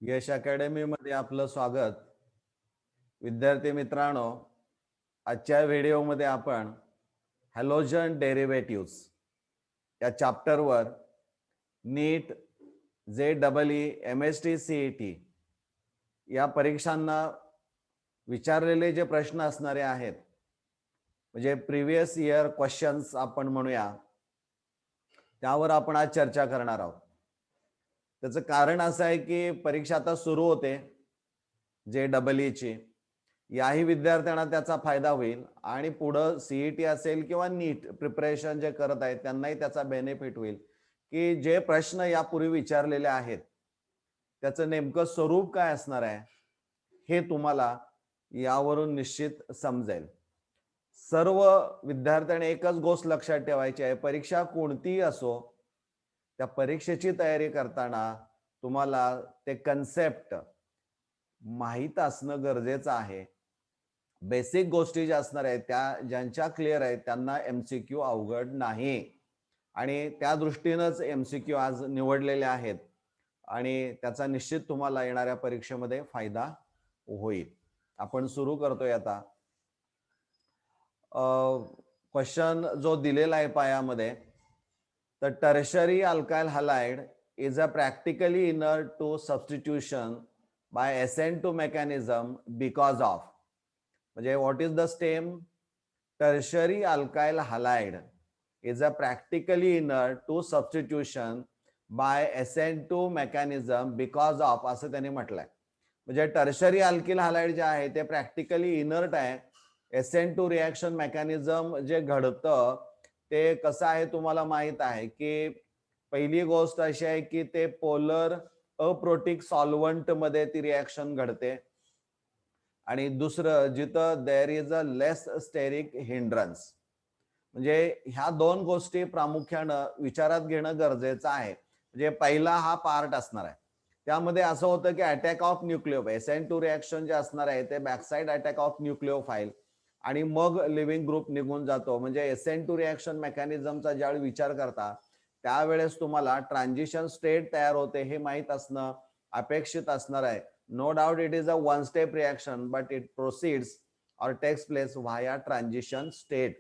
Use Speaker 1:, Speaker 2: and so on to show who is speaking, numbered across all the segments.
Speaker 1: यश academy मध्ये आपलं स्वागत. विद्यार्थी मित्रांनो, आजच्या व्हिडिओमध्ये आपण हॅलोजन डेरिव्हेटिव्ह्ज या चॅप्टरवर नीट, JEE, MST CET या परीक्षांना विचारलेले जे प्रश्न असणारे आहेत, म्हणजे प्रिव्हियस इयर क्वेश्चन्स आपण म्हणूया, त्यावर आपण आज चर्चा करणार आहोत. त्याचं कारण असं आहे की परीक्षा आता सुरू होते JEE ची. याही विद्यार्थ्यांना त्याचा फायदा होईल आणि पुढं CET असेल किंवा नीट प्रिपरेशन जे करत आहेत त्यांनाही त्याचा बेनिफिट होईल की जे प्रश्न यापूर्वी विचारलेले आहेत त्याचं नेमकं स्वरूप काय असणार आहे हे तुम्हाला यावरून निश्चित समजेल. सर्व विद्यार्थ्यांनी एकच गोष्ट लक्षात ठेवायची आहे, परीक्षा कोणतीही असो त्या परीक्षेची तयारी करताना तुम्हाला ते कन्सेप्ट माहीत असणं गरजेचं आहे. बेसिक गोष्टी ज्या असणार आहेत त्या ज्यांच्या क्लिअर आहेत त्यांना MCQ अवघड नाही आणि त्या दृष्टीनंच MCQ आज निवडलेले आहेत आणि त्याचा निश्चित तुम्हाला येणाऱ्या परीक्षेमध्ये फायदा होईल. आपण सुरू करतोय आता. क्वेश्चन जो दिलेला आहे पायामध्ये, तर tertiary alkyl halide is a practically inert to substitution by SN2 mechanism because of. म्हणजे what is the stem? Tertiary alkyl halide is a practically inert to substitution by SN2 mechanism because of असं त्यांनी म्हटलंय. म्हणजे tertiary alkyl halide जे आहे ते practically inert आहे. SN2 reaction mechanism जे घडतं ते कसं आहे तुम्हाला माहित आहे की पहिली गोष्ट अशी आहे की ते पोलर अप्रोटिक सॉल्व्हंट मध्ये ती रिएक्शन घडते आणि दुसरं जिथं there is a less steric hindrance. म्हणजे ह्या दोन गोष्टी प्रामुख्यानं विचारात घेणं गरजेचं आहे. म्हणजे पहिला हा पार्ट असणार आहे, त्यामध्ये असं होतं की अटॅक ऑफ न्यूक्लिओफाइल SN2 रिएक्शन जे असणार आहे ते बॅकसाइड अटॅक ऑफ न्यूक्लिओफाइल आणि मग लिव्हिंग ग्रुप निघून जातो. म्हणजे SN2 रिएक्शन मेकॅनिझमचा ज्यावेळी विचार करता त्यावेळेस तुम्हाला ट्रान्झिशन स्टेट तयार होते हे माहीत असणं अपेक्षित असणार आहे. No doubt it is a one step reaction but it proceeds or takes place via transition state.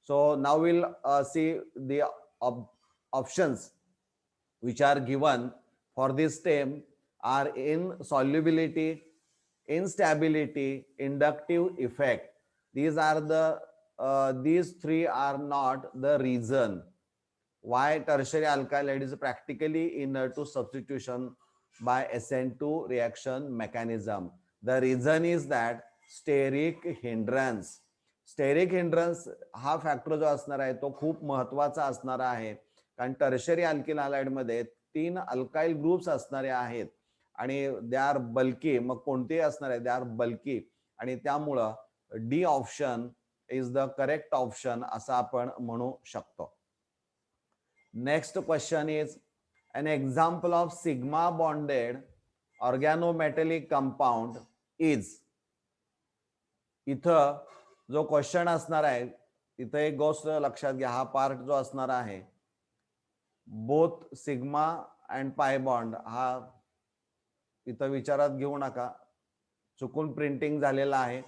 Speaker 1: So now we'll see the options which are given for this term are insolubility, instability, inductive effect. These are these three are not the reason why tertiary alkyl is practically inert to substitution by SN2 reaction mechanism. The reason is that steric hindrance. Steric hindrance हा factor जो असणार आहे तो खूप महत्वाचा असणार आहे, कारण टर्शरी अल्किल हॅलाइड मध्ये 3 अल्काइल ग्रुप्स असणारे आहेत आणि दे आर बल्की. मग कोणते असणार आहे? दे आर बल्की आणि त्यामुळं D option is the correct option असं आपण म्हणू शकतो. Next question is an example of sigma bonded organometallic compound is. इथं जो क्वेश्चन असणार आहे इथं एक गोष्ट लक्षात घ्या, हा पार्ट जो असणार आहे both sigma and pi bond हा इथं विचारात घेऊ नका, चुकून प्रिंटिंग झालेला आहे.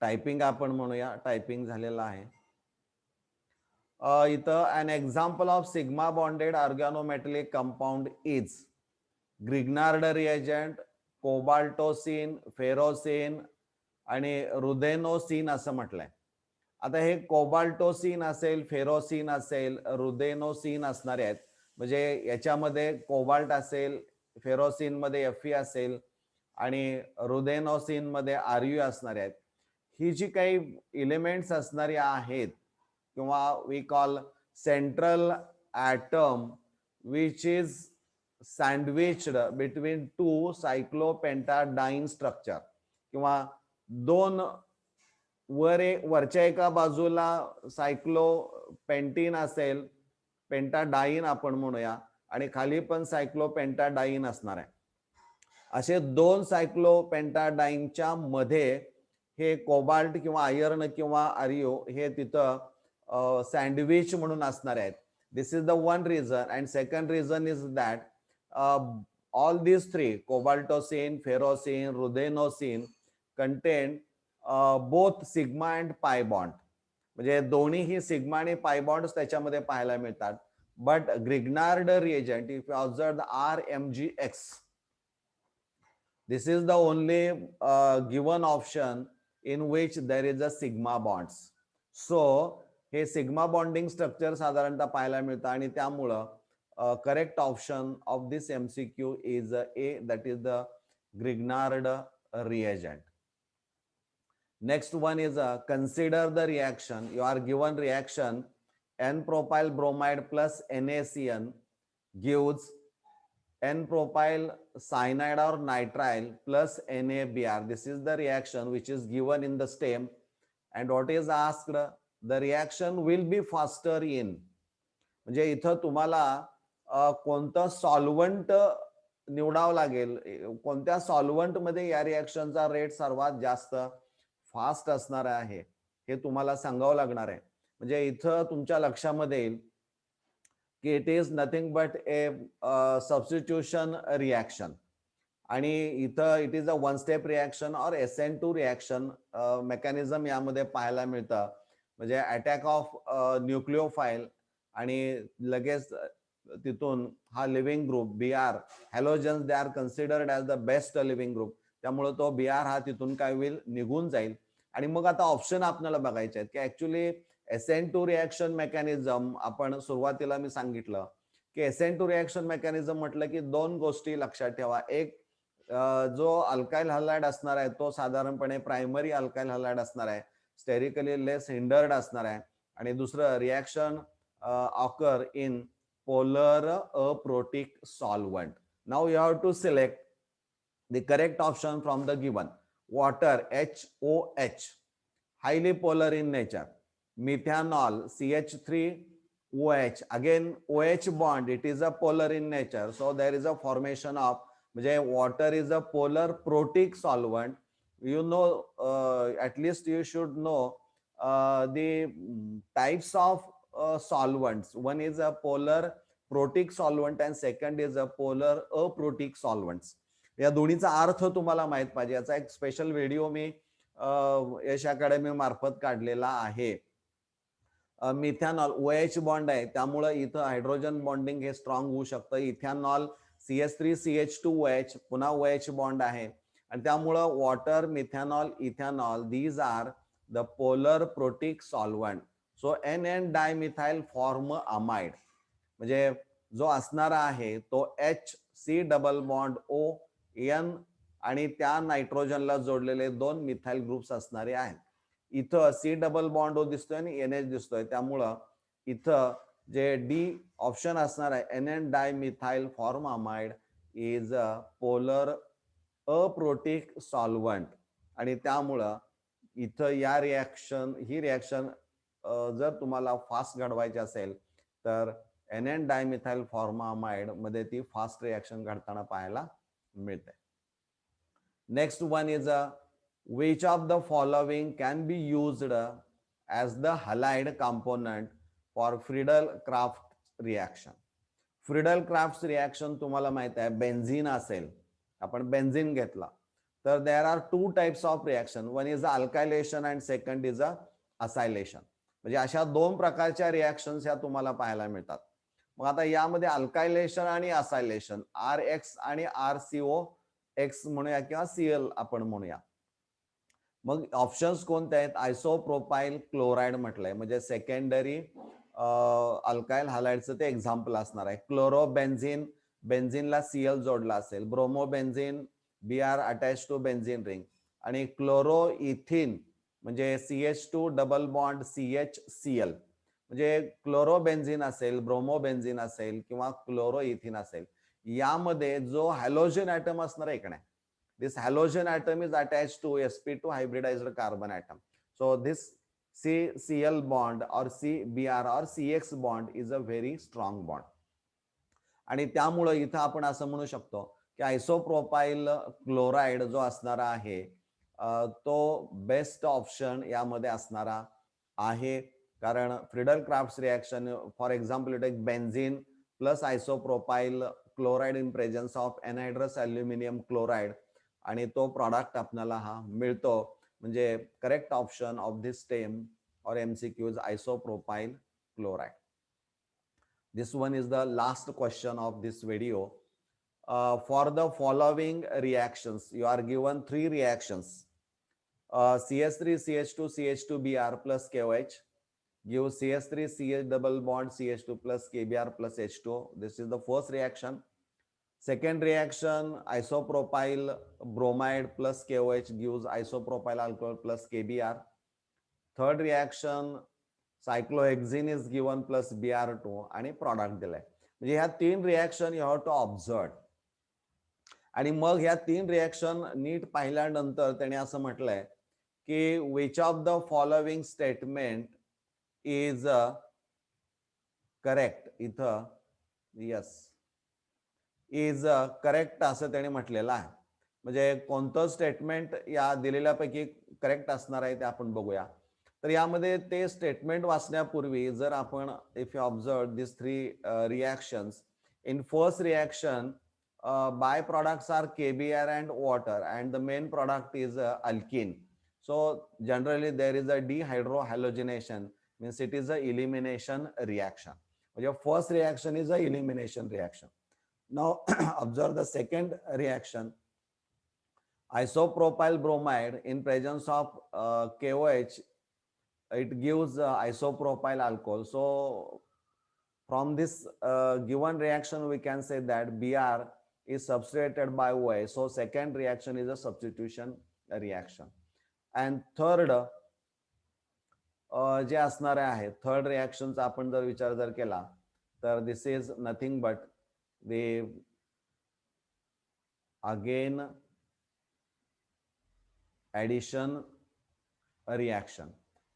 Speaker 1: टायपिंग आपण म्हणूया, टायपिंग झालेला आहे. इथं an example of sigma bonded organometallic compound is Grignard reagent, cobaltocene, ferrocene आणि रुदेनोसिन असं म्हटलंय. आता हे कोबाल्टोसिन असेल, फेरोसिन असेल, रुदेनोसिन असणारे आहेत. म्हणजे याच्यामध्ये कोबाल्ट असेल, फेरोसिन मध्ये Fe असेल आणि रुदेनोसिन मध्ये Ru असणारे आहेत. ही जी काही एलिमेंट्स असणारी आहेत किंवा we call central atom which is sandwiched between two cyclopentadiene structure किंवा दोन वरच्या एका बाजूला सायक्लोपेंटीन असेल, पेंटाडाईन आपण म्हणूया, आणि खाली पण सायक्लोपेंटाडाईन असणार आहे. असे दोन सायक्लोपेंटाडाईनच्या मध्ये हे कोबाल्ट किंवा आयर्न किंवा आर्यो हे तिथं सँडविच म्हणून असणार आहेत. This is the one reason. And second reason is that all these three, cobaltocene, ferrocene, rudenosine, contain both sigma and pi bond. म्हणजे दोन्हीही सिग्मा आणि पाय बॉन्ड्स त्याच्यामध्ये पाहायला मिळतात. But Grignard reagent, if you observe the RMgX, this is the only given option in which there is a sigma bonds. So हे sigma bonding structure साधारणतः पाहायला मिळतं आणि त्यामुळं correct option of this MCQ is A, that is the Grignard reagent. Next one is consider the reaction. You are given reaction N-propyl bromide plus NaCN gives N-propyl cyanide or nitrile plus NaBr. This is the reaction which is given in the stem, and what is asked, the reaction will be faster in. म्हणजे इथं तुम्हाला कोणतं solvent निवडावं लागेल, कोणत्या solvent मध्ये या रिएक्शनचा rate सर्वात जास्त फास्ट असणार आहे हे तुम्हाला सांगावं लागणार आहे. म्हणजे इथं तुमच्या लक्षामध्ये येईल की it is nothing but A substitution reaction, आणि इथं it is a one step reaction और SN2 रिएक्शन मेकॅनिझम यामध्ये पाहायला मिळतं. म्हणजे अटॅक ऑफ न्यूक्लिओफाईल आणि लगेच तिथून हा living group BR halogens, they are considered as the best living group, त्यामुळे तो BR हा तिथून काय होईल, निघून जाईल. आणि मग आता ऑप्शन आपल्याला बघायचे आहेत की ऍक्च्युली SN2 रिएक्शन मेकॅनिझम, आपण सुरुवातीला मी सांगितलं की SN2 रिएक्शन मेकॅनिझम म्हटलं की दोन गोष्टी लक्षात ठेवा. एक, जो अल्काइल हलाइड असणार आहे तो साधारणपणे प्रायमरी अल्काइल हलाइड असणार आहे, स्टेरिकली लेस हिंडर्ड असणार आहे. आणि दुसरं, reaction occur in polar aprotic solvent. Now you have to select the correct option from the given. Water HOH, highly polar in nature. Methanol CH3OH, again OH bond, it is a polar in nature, so there is a formation of, म्हणजे water is a polar protic solvent. You know, at least you should know the types of solvents. One is a polar protic solvent and second is a polar aprotic solvents. या दोन्हीचा अर्थ तुम्हाला माहित पाहिजे. याचा एक special video मी यश academy मार्फत काढलेला आहे. मिथॅनॉल OH बॉन्ड आहे, त्यामुळे इथं हायड्रोजन बॉन्डिंग हे स्ट्रॉंग होऊ शकतं. इथॅनॉल CH3CH2OH, पुन्हा OH बॉन्ड आहे, आणि त्यामुळं water, methanol, ethanol, these are the polar protic solvent. So NN dimethyl formamide, म्हणजे जो असणारा आहे तो HC डबल बॉन्ड ON आणि त्या नायट्रोजनला जोडलेले दोन मिथाइल ग्रुप्स असणारे आहेत. इथं C डबल बॉन्ड O दिसतोय आणि NH दिसतोय, त्यामुळं इथं जे D ऑप्शन असणार आहे NN dimethyl formamide is a polar aprotic solvent. आणि त्यामुळं इथं या ही रिएक्शन जर तुम्हाला फास्ट घडवायची असेल तर NN डायमिथाइल फॉर्मामाइड मध्ये ती फास्ट रिएक्शन घडताना पाहायला मिळते. Next one is which of the following can be used as the halide component for Friedel-Crafts reaction. Friedel-Crafts reaction तुम्हाला माहित आहे, बेन्झीन असेल, आपण बेन्झीन घेतला तर there are two types of reaction. One is alkylation and second is acylation. म्हणजे अशा दोन प्रकारच्या रिएक्शन्स ह्या तुम्हाला पाहायला मिळतात. मग आता यामध्ये अल्कायलेशन आणि असायलेशन, RX आणि RCOX म्हणूया किंवा Cl आपण म्हणूया. मग ऑप्शन्स कोणते आहेत? आयसोप्रोपाइल क्लोराइड म्हटलंय, म्हणजे सेकंडरी अल्काइल हॅलाइडचं ते एक्झाम्पल असणार आहे. क्लोरोबेन्झिन, बेन्झिनला Cl जोडला असेल. Bromobenzene, Br attach to benzene ring. आणि क्लोरोइथिन म्हणजे CH2 डबल बॉन्ड CHCl, म्हणजे क्लोरोबेन्झिन असेल, ब्रोमोबेन्झिन असेल किंवा क्लोरोइथिन असेल, यामध्ये जो हॅलोजन ॲटम असणार आहे का नाही, this halogen atom is attached to sp2 hybridized carbon atom. So this CCl bond or CBr or CX bond is a very strong bond. आणि त्यामुळे इथं आपण असं म्हणू शकतो की आयसोप्रोपाइल क्लोराइड जो असणारा आहे तो बेस्ट ऑप्शन यामध्ये असणारा आहे. कारण Friedel crafts reaction, for example, it एक benzene plus isopropyl chloride in presence of anhydrous aluminium chloride आणि तो प्रॉडक्ट आपल्याला हा मिळतो. म्हणजे correct option of this stem or MCQs isopropyl chloride. This one is the last question of this video. For the following reactions, you are given 3 reactions. CH3 CH2 Br plus KOH gives CH3 CH double bond CH2 plus KBr plus H2. This is the first reaction. Second reaction, isopropyl bromide plus KOH gives isopropyl alcohol plus KBr. Third reaction, cyclohexene is given plus Br2 आणि product दिलाय. म्हणजे ह्या 3 reaction you have to observe. आणि मग ह्या 3 reaction नीट पाहिल्यानंतर त्याने असं म्हटलंय की which of the following statement is correct. इथं यस इज करेक्ट असं त्याने म्हटलेलं आहे. म्हणजे कोणतं स्टेटमेंट या दिलेल्यापैकी करेक्ट असणार आहे ते आपण बघूया. तर यामध्ये ते स्टेटमेंट वाचण्यापूर्वी जर आपण if you observe this 3 reactions, in first reaction byproducts are KBr and water and the main product is alkene. So generally there is a dehydrohalogenation, means it is a elimination reaction. Your first reaction is a elimination reaction. Now observe the second reaction. Isopropyl bromide in presence of KOH, it gives isopropyl alcohol. So from this given reaction we can say that Br is substituted by OH. So second reaction is a substitution reaction. And third जे असणारे आहे third रिएक्शनचा आपण जर विचार जर केला तर this is nothing but the again addition reaction.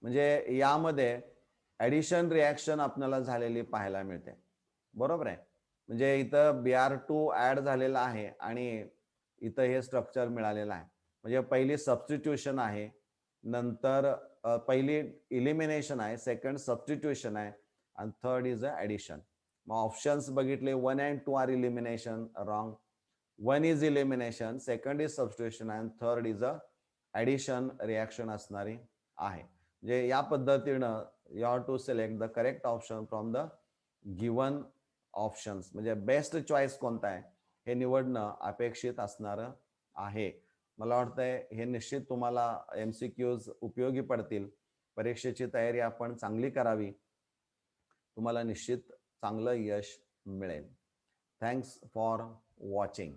Speaker 1: म्हणजे यामध्ये ऍडिशन रिएक्शन आपल्याला झालेली पाहायला मिळते. बरोबर आहे. म्हणजे इथं Br2 ऍड झालेला आहे आणि इथं हे स्ट्रक्चर मिळालेलं आहे. म्हणजे पहिली सबस्टिट्यूशन आहे, नंतर पहिली इलिमिनेशन आहे, सेकंड सबस्टिट्यूशन आहे आणि थर्ड इज अ ऍडिशन. मग ऑप्शन्स बघितले 1 and 2 are elimination, wrong. 1 is elimination, second is substitution आणि third is a addition reaction असणारी आहे. म्हणजे या पद्धतीनं you have to select the correct option from the given options. म्हणजे बेस्ट चॉईस कोणता आहे हे निवडणं अपेक्षित असणार आहे. मला वाटतंय हे निश्चित तुम्हाला MCQs उपयोगी पडतील. परीक्षेची तयारी आपण चांगली करावी, तुम्हाला निश्चित चांगलं यश मिळेल. Thanks for watching.